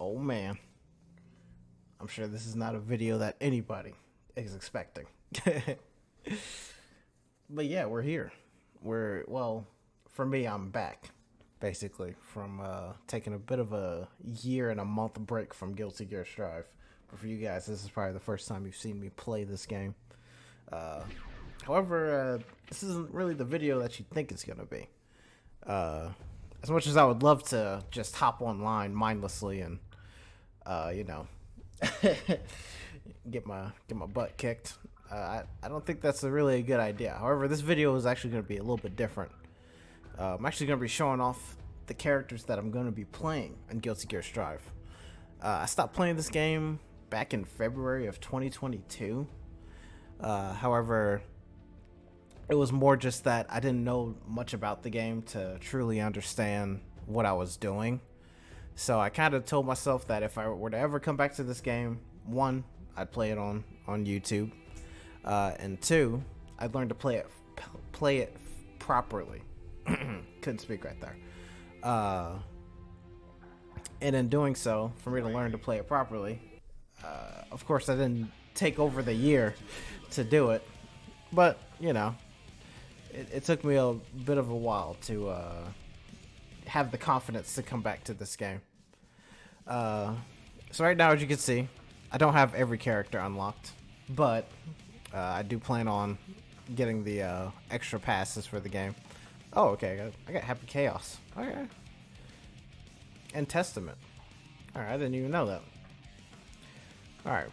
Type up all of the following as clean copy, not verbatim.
Oh man, I'm sure this is not a video that anybody is expecting. But yeah, we're here. Well, for me, I'm back, basically, from taking a bit of a year and a month break from Guilty Gear Strive. But for you guys, this is probably the first time you've seen me play this game. Uh, However, this isn't really the video that you think it's gonna be. Uh, as much as I would love to just hop online mindlessly and, you know, get my butt kicked. I don't think that's really a good idea. However, this video is actually going to be a little bit different. I'm actually going to be showing off the characters that I'm going to be playing in Guilty Gear Strive. I stopped playing this game back in February of 2022. However, it was more just that I didn't know much about the game to truly understand what I was doing. So I kind of told myself that if I were to ever come back to this game, one, I'd play it on YouTube, and two, I'd learn to play it properly. Couldn't speak right there. And in doing so, for me to learn to play it properly, of course, I didn't take over the year to do it, but you know, it took me a bit of a while to have the confidence to come back to this game. So right now, as you can see, I don't have every character unlocked, but I do plan on getting the extra passes for the game. Oh, okay, I got Happy Chaos. Okay. And Testament. Alright, I didn't even know that. Alright.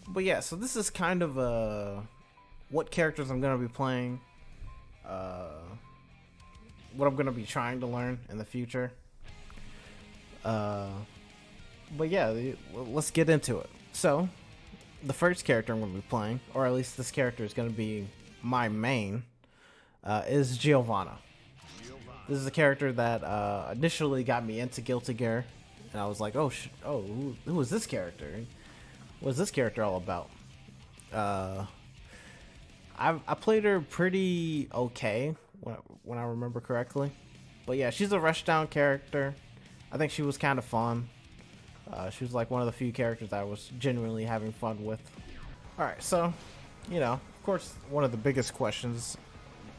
But yeah, so this is kind of what characters I'm going to be playing. What I'm going to be trying to learn in the future. But yeah, let's get into it. So, the first character I'm going to be playing, or at least this character is going to be my main, is Giovanna. This is a character that initially got me into Guilty Gear, and I was like, who is this character? What's this character all about? I played her pretty okay when I remember correctly, but yeah, she's a rushdown character. I think she was kind of fun. She was like one of the few characters I was genuinely having fun with. Alright, so, you know, of course, one of the biggest questions,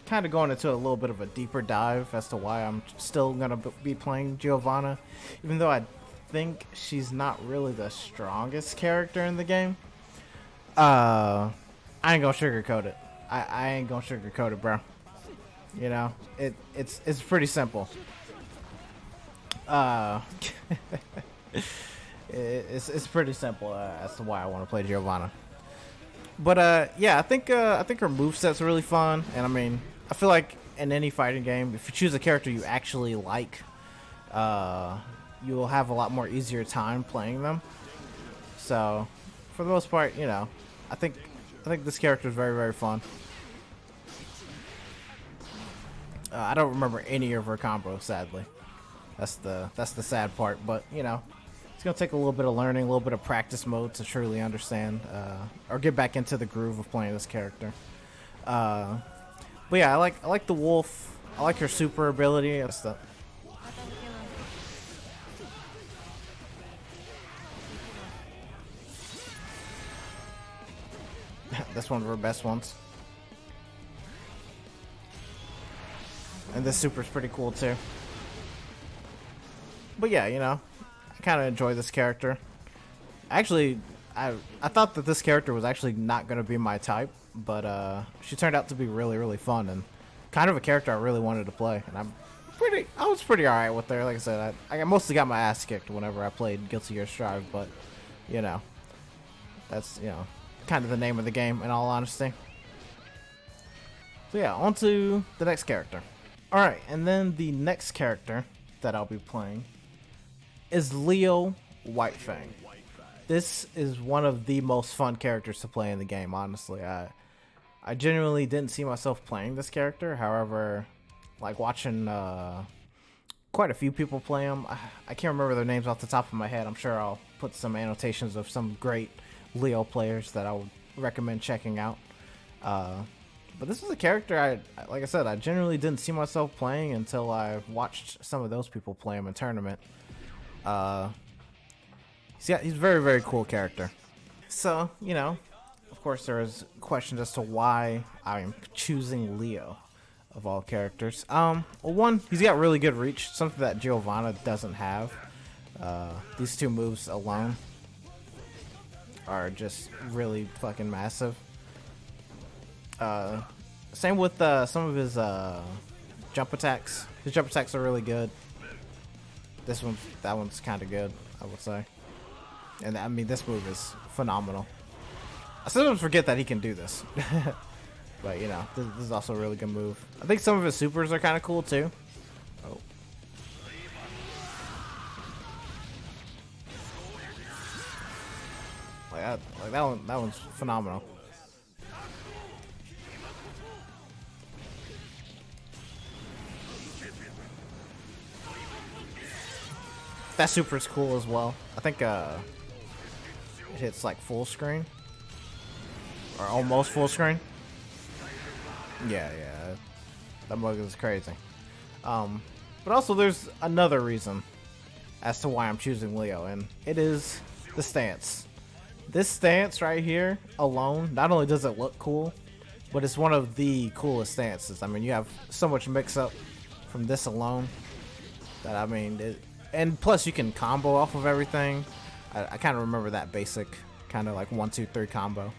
kind of going into a little bit of a deeper dive as to why I'm still going to be playing Giovanna, even though I think she's not really the strongest character in the game. I ain't gonna sugarcoat it. I ain't gonna sugarcoat it, bro. You know, it's pretty simple. It's pretty simple as to why I want to play Giovanna. But yeah, I think her moveset's really fun, and I mean, I feel like in any fighting game, if you choose a character you actually like, you will have a lot more easier time playing them. So, for the most part, you know, I think this character is very, very fun. I don't remember any of her combos, sadly. That's the sad part, but you know, it's gonna take a little bit of learning, a little bit of practice mode to truly understand or get back into the groove of playing this character. But yeah, I like the wolf. I like her super ability and stuff. That's one of her best ones. And this super's pretty cool too. But yeah, you know, I kind of enjoy this character. Actually, I thought that this character was actually not going to be my type, but she turned out to be really, really fun and kind of a character I really wanted to play. And I was pretty alright with her. Like I said, I mostly got my ass kicked whenever I played Guilty Gear Strive, but you know, that's, you know, kind of the name of the game in all honesty. So yeah, on to the next character. Alright, and then the next character that I'll be playing is Leo Whitefang. This is one of the most fun characters to play in the game, honestly. I genuinely didn't see myself playing this character. However, like watching quite a few people play him, I can't remember their names off the top of my head. I'm sure I'll put some annotations of some great Leo players that I would recommend checking out. But this is a character like I said, I generally didn't see myself playing until I watched some of those people play him in tournament. He's a very, very cool character. So, you know, of course there is questions as to why I'm choosing Leo of all characters. Well, one, he's got really good reach, something that Giovanna doesn't have. These two moves alone are just really fucking massive. Same with some of his jump attacks. His jump attacks are really good. That one's kind of good, I would say. And I mean, this move is phenomenal. I sometimes forget that he can do this. But, you know, this is also a really good move. I think some of his supers are kind of cool, too. Oh. Like that one's phenomenal. That super is cool as well. I think it hits like full screen. Or almost full screen. Yeah. That mug is crazy. But also there's another reason as to why I'm choosing Leo, and it is the stance. This stance right here alone, not only does it look cool, but it's one of the coolest stances. I mean, you have so much mix-up from this alone that, I mean, and plus you can combo off of everything. I kind of remember that basic kind of like 1, 2, 3 combo.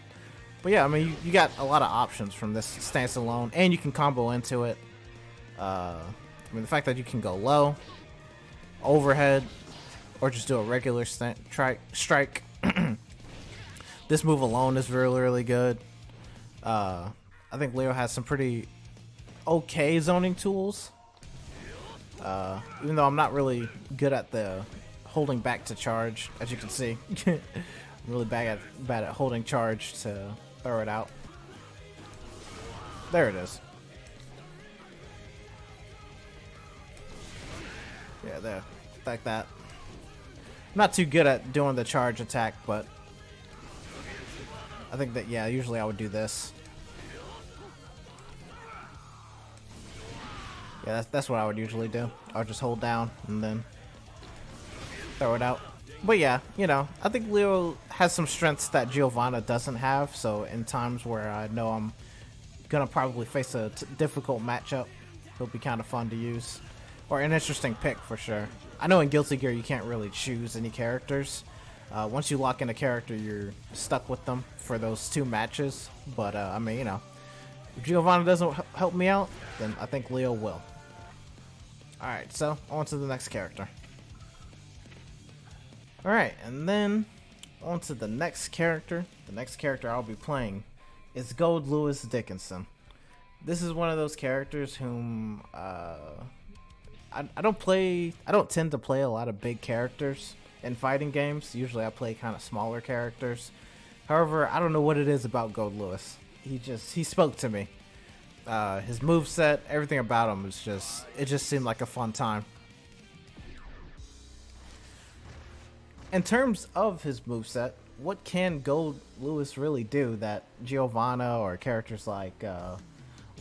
But yeah, I mean, you got a lot of options from this stance alone, and you can combo into it. I mean, the fact that you can go low, overhead, or just do a regular strike. This move alone is really, really good. I think Leo has some pretty okay zoning tools. Even though I'm not really good at the holding back to charge, as you can see. I'm really bad at holding charge to throw it out. There it is. Yeah, there. Like that. I'm not too good at doing the charge attack, but I think that, yeah, usually I would do this. Yeah, that's what I would usually do. I would just hold down and then throw it out. But yeah, you know, I think Leo has some strengths that Giovanna doesn't have. So in times where I know I'm gonna probably face a difficult matchup, he'll be kind of fun to use, or an interesting pick for sure. I know in Guilty Gear you can't really choose any characters. Once you lock in a character, you're stuck with them for those 2 matches. But I mean, you know, if Giovanna doesn't help me out, then I think Leo will. Alright, so on to the next character. Alright, and then on to the next character. The next character I'll be playing is Gold Lewis Dickinson. This is one of those characters whom I don't tend to play a lot of big characters in fighting games. Usually I play kind of smaller characters. However, I don't know what it is about Gold Lewis. He spoke to me. His moveset, everything about him is it just seemed like a fun time. In terms of his moveset, what can Gold Lewis really do that Giovanna or characters like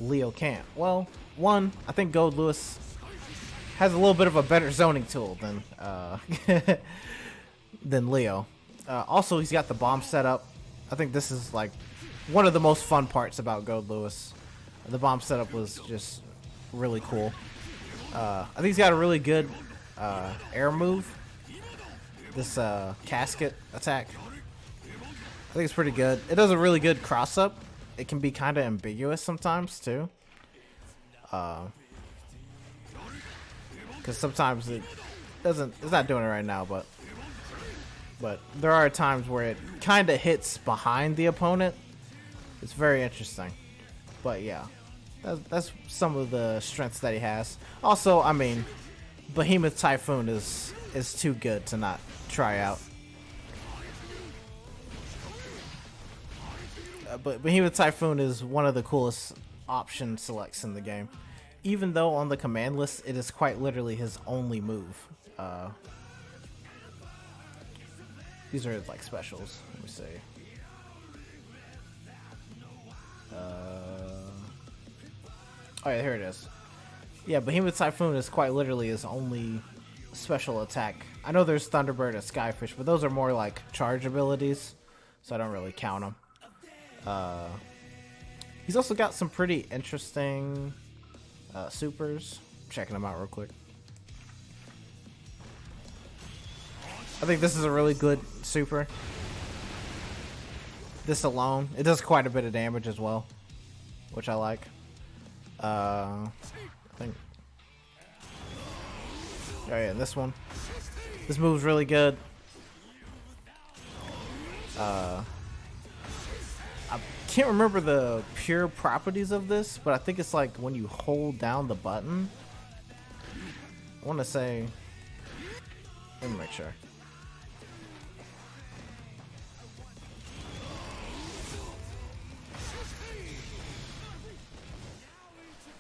Leo can't? Well, one, I think Gold Lewis has a little bit of a better zoning tool than than Leo. Also, he's got the bomb setup. I think this is like one of the most fun parts about Gold Lewis. The bomb setup was just really cool. I think he's got a really good air move. This casket attack, I think it's pretty good. It does a really good cross up. It can be kind of ambiguous sometimes too. Because sometimes it doesn't. It's not doing it right now, but there are times where it kind of hits behind the opponent. It's very interesting. But yeah, that's some of the strengths that he has. Also, I mean, Behemoth Typhoon is too good to not try out. But Behemoth Typhoon is one of the coolest option selects in the game. Even though on the command list, it is quite literally his only move. These are like specials. Let me see. Oh yeah, here it is. Yeah, Behemoth Typhoon is quite literally his only special attack. I know there's Thunderbird and Skyfish, but those are more like charge abilities, so I don't really count them. He's also got some pretty interesting supers. Checking them out real quick. I think this is a really good super. This alone, it does quite a bit of damage as well, which I like. I think. Oh yeah, this one. This move's really good. I can't remember the pure properties of this, but I think it's like when you hold down the button. I want to say. Let me make sure.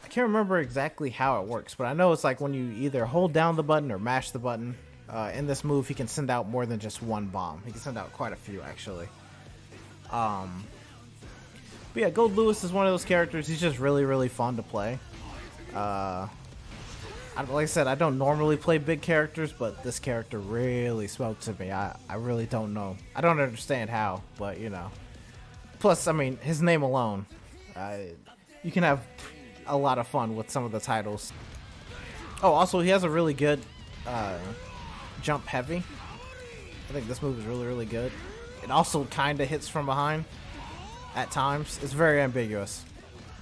I can't remember exactly how it works, but I know it's like when you either hold down the button or mash the button. In this move, he can send out more than just one bomb. He can send out quite a few, actually. But yeah, Gold Lewis is one of those characters. He's just really, really fun to play. Like I said, I don't normally play big characters, but this character really spoke to me. I really don't know. I don't understand how, but you know. Plus, I mean, his name alone, you can have a lot of fun with some of the titles. Oh, also, he has a really good jump heavy. I think this move is really, really good. It also kind of hits from behind at times. It's very ambiguous.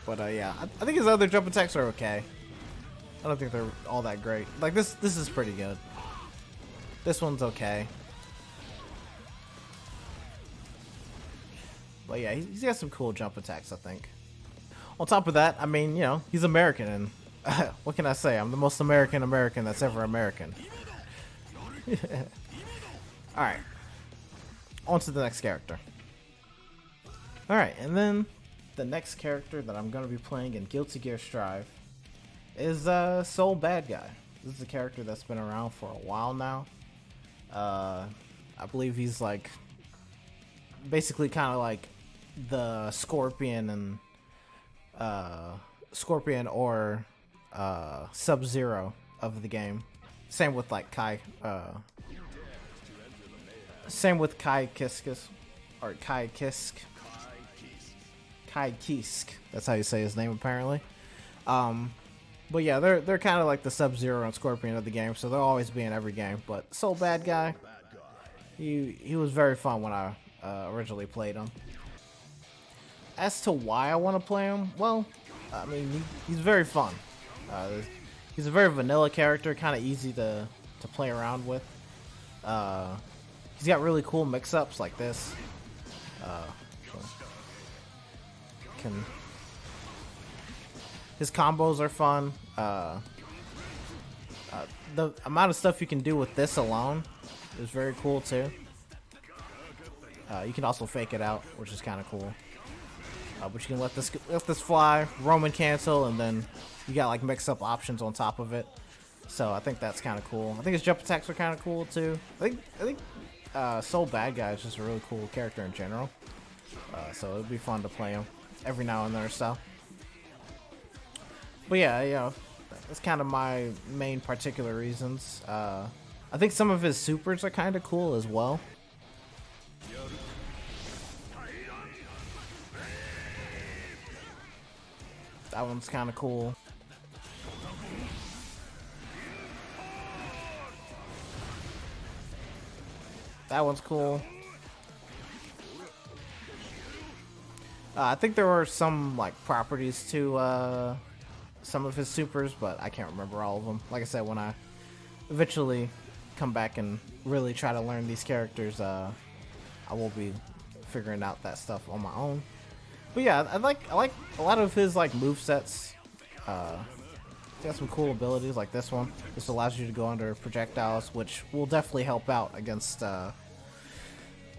But yeah, I think his other jump attacks are okay. I don't think they're all that great. Like this is pretty good. This one's okay. But yeah, he's got some cool jump attacks, I think. On top of that, I mean, you know, he's American, and what can I say? I'm the most American that's ever American. Alright. On to the next character. Alright, and then the next character that I'm going to be playing in Guilty Gear Strive is Soul Bad Guy. This is a character that's been around for a while now. I believe he's like basically kind of like the Scorpion and Scorpion or Sub-Zero of the game. Same with like Kai Kisk, or Kai Kisk. Kai Kisk. That's how you say his name apparently. But yeah, they're kind of like the Sub-Zero and Scorpion of the game, so they'll always be in every game. But Soul Bad Guy, he was very fun when I originally played him. As to why I want to play him, well, I mean, he's very fun. He's a very vanilla character, kind of easy to play around with. He's got really cool mix-ups like this. His combos are fun. The amount of stuff you can do with this alone is very cool too. You can also fake it out, which is kind of cool. But you can let this fly, Roman cancel, and then you got like mix-up options on top of it. So I think that's kind of cool. I think his jump attacks are kind of cool too. I think Soul Bad Guy is just a really cool character in general. So it'd be fun to play him every now and then or so. But yeah, you know, that's kind of my main particular reasons. I think some of his supers are kind of cool as well. That one's kind of cool. That one's cool. I think there were some like properties to some of his supers, but I can't remember all of them. Like I said, when I eventually come back and really try to learn these characters, I will be figuring out that stuff on my own. But yeah, I like a lot of his like movesets. He's got some cool abilities like this one. This allows you to go under projectiles, which will definitely help out against a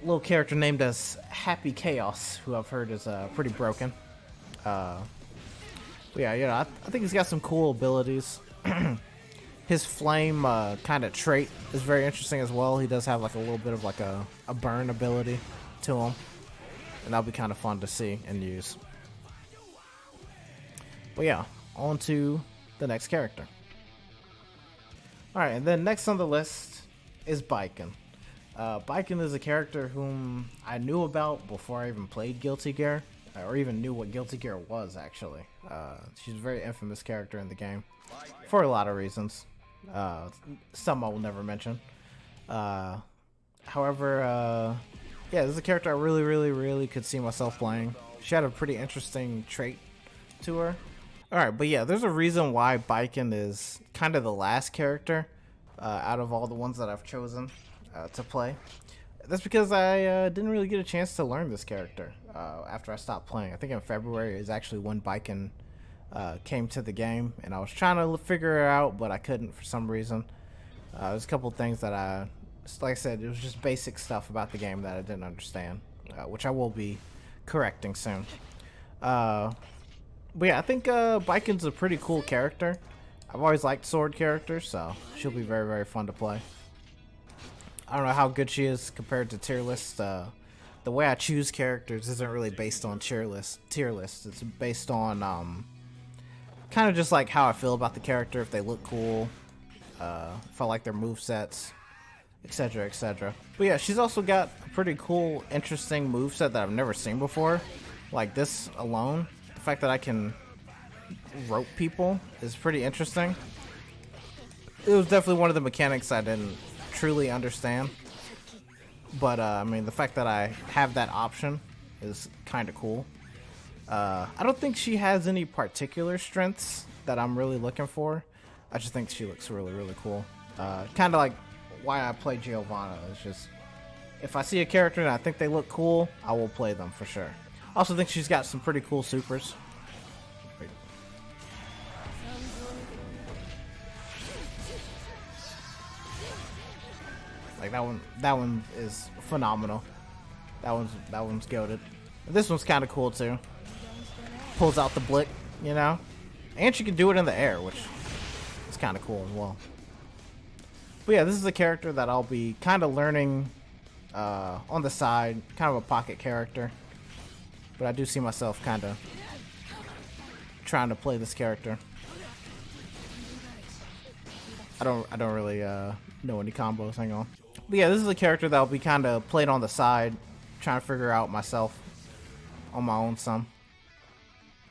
little character named as Happy Chaos, who I've heard is pretty broken. But yeah, you know, I think he's got some cool abilities. His flame kind of trait is very interesting as well. He does have like a little bit of like a burn ability to him, and that'll be kind of fun to see and use. But yeah, on to the next character. Alright, and then next on the list is Baiken. Baiken is a character whom I knew about before I even played Guilty Gear, or even knew what Guilty Gear was, actually. She's a very infamous character in the game, for a lot of reasons. Some I will never mention. However, yeah, this is a character I really could see myself playing. She had a pretty interesting trait to her. Alright, but yeah, there's a reason why Baiken is kind of the last character out of all the ones that I've chosen to play. That's because I didn't really get a chance to learn this character after I stopped playing. I think in February is actually when Baiken came to the game, and I was trying to figure it out, but I couldn't for some reason. There's a couple things that like I said, it was just basic stuff about the game that I didn't understand, which I will be correcting soon. But yeah, I think Baiken's a pretty cool character. I've always liked sword characters, so she'll be very fun to play. I don't know how good she is compared to tier lists. The way I choose characters isn't really based on tier lists. It's based on kind of just like how I feel about the character, if they look cool, if I like their movesets, etc, etc. But yeah, she's also got a pretty cool, interesting moveset that I've never seen before. Like this alone, the fact that I can rope people is pretty interesting. It was definitely one of the mechanics I didn't truly understand, but I mean, the fact that I have that option is kind of cool. I don't think she has any particular strengths that I'm really looking for. I just think she looks really cool. Kind of like why I play Giovanna. It's just, if I see a character and I think they look cool, I will play them for sure. I also think she's got some pretty cool supers. Like that one is phenomenal. That one's goated. This one's kind of cool too. Pulls out the blick, you know, and she can do it in the air, which is kind of cool as well. But yeah, this is a character that I'll be kind of learning on the side, kind of a pocket character. But I do see myself kind of trying to play this character. I don't really know any combos. Hang on. But yeah, this is a character that'll be kind of played on the side, trying to figure out myself on my own some.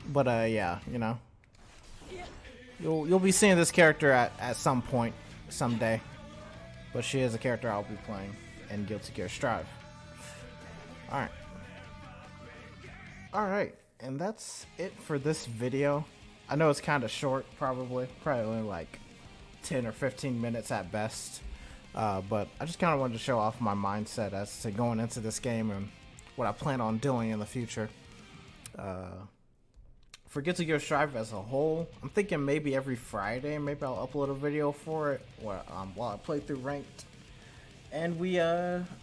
But yeah, you know, you'll be seeing this character at some point, someday. But she is a character I'll be playing in Guilty Gear Strive. Alright, and that's it for this video. I know it's kind of short, probably only like 10 or 15 minutes at best. But I just kind of wanted to show off my mindset as to going into this game and what I plan on doing in the future. For Guilty Gear Strive as a whole, I'm thinking maybe every Friday, maybe I'll upload a video for it while I play through Ranked. And we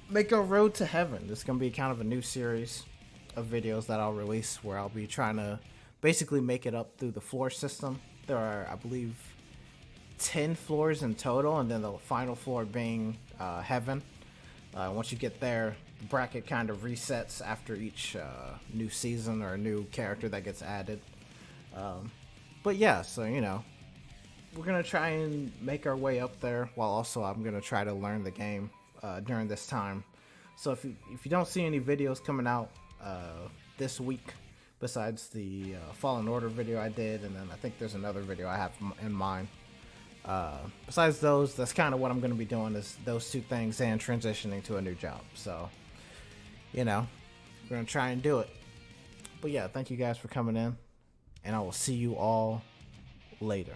make our road to heaven. This is going to be kind of a new series of videos that I'll release where I'll be trying to basically make it up through the floor system. There are, I believe, 10 floors in total, and then the final floor being heaven. Once you get there, the bracket kind of resets after each new season or a new character that gets added. But yeah, so you know, we're gonna try and make our way up there, while also I'm gonna try to learn the game during this time. So if you don't see any videos coming out this week, besides the Fallen Order video I did, and then I think there's another video I have in mind. Besides those, that's kind of what I'm going to be doing, is those two things and transitioning to a new job. So, you know, we're going to try and do it. But yeah, thank you guys for coming in, and I will see you all later.